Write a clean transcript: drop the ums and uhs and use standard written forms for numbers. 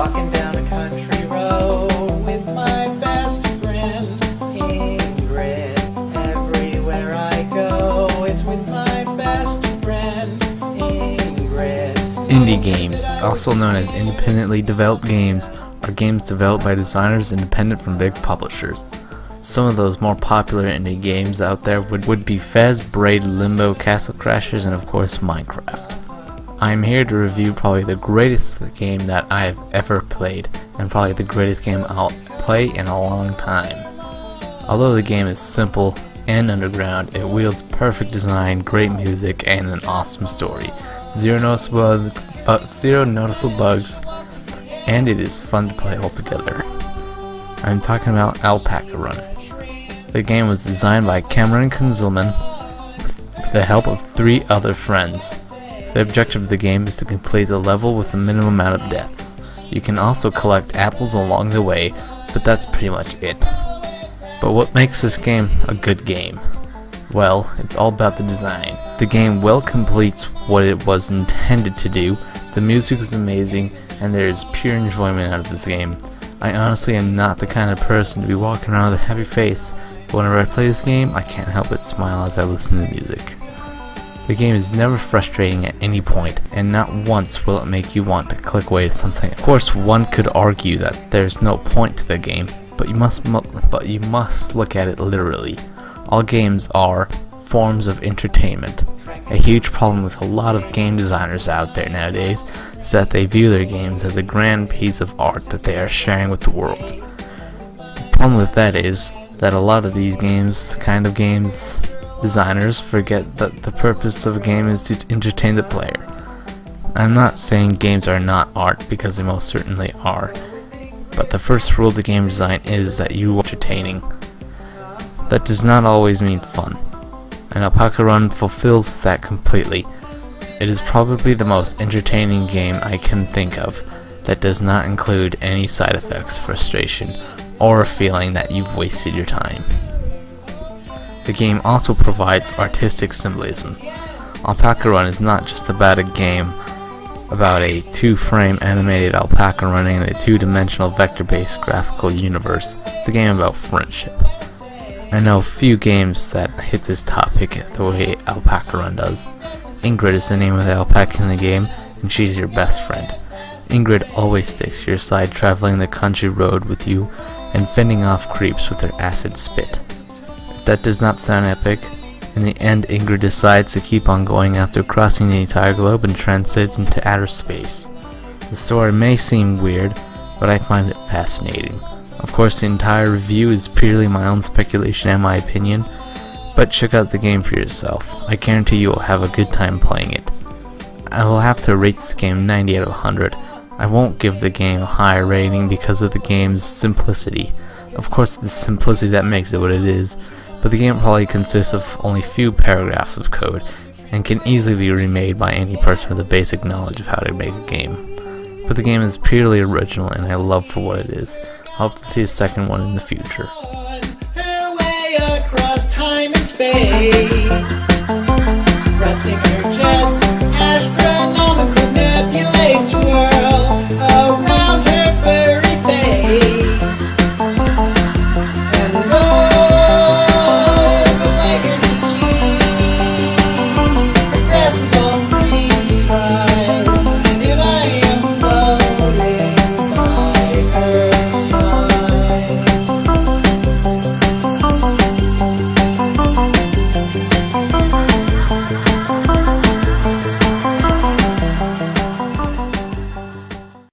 walking down a country road with my best friend Ingrid. Everywhere I go, it's with my best friend Ingrid. Indie games, also known as independently developed games, are games developed by designers independent from big publishers. Some of those more popular indie games out there would be Fez, Braid, Limbo, Castle Crashers, and of course Minecraft. I'm here to review probably the greatest game that I have ever played, and probably the greatest game I'll play in a long time. Although the game is simple and underground, it wields perfect design, great music, and an awesome story. Zero noticeable bugs, and it is fun to play altogether. I'm talking about Alpaca Run. The game was designed by Kunzelman with the help of 3 other friends. The objective of the game is to complete the level with the minimum amount of deaths. You can also collect apples along the way, but that's pretty much it. But what makes this game a good game? Well, it's all about the design. The game well completes what it was intended to do, the music is amazing, and there is pure enjoyment out of this game. I honestly am not the kind of person to be walking around with a happy face, but whenever I play this game, I can't help but smile as I listen to the music. The game is never frustrating at any point, and not once will it make you want to click away to something. Of course, one could argue that there's no point to the game, but you must look at it literally. All games are forms of entertainment. A huge problem with a lot of game designers out there nowadays is that they view their games as a grand piece of art that they are sharing with the world. The problem with that is that a lot of these games designers forget that the purpose of a game is to entertain the player. I'm not saying games are not art, because they most certainly are, but the first rule of game design is that you are entertaining. That does not always mean fun, and Alpaca Run fulfills that completely. It is probably the most entertaining game I can think of that does not include any side effects, frustration, or a feeling that you've wasted your time. The game also provides artistic symbolism. Alpaca Run is not just about a game about a 2-frame animated alpaca running in a 2-dimensional vector-based graphical universe. It's a game about friendship. I know few games that hit this topic the way Alpaca Run does. Ingrid is the name of the alpaca in the game, and she's your best friend. Ingrid always sticks to your side, traveling the country road with you and fending off creeps with her acid spit. If that does not sound epic, in the end Ingrid decides to keep on going after crossing the entire globe and transcends into outer space. The story may seem weird, but I find it fascinating. Of course, the entire review is purely my own speculation and my opinion, but check out the game for yourself. I guarantee you will have a good time playing it. I will have to rate this game 90 out of 100. I won't give the game a higher rating because of the game's simplicity. Of course, it's the simplicity that makes it what it is, but the game probably consists of only a few paragraphs of code and can easily be remade by any person with a basic knowledge of how to make a game. But the game is purely original and I love for what it is. I hope to see a second one in the future. Her way across time and space, thrusting her jets, astro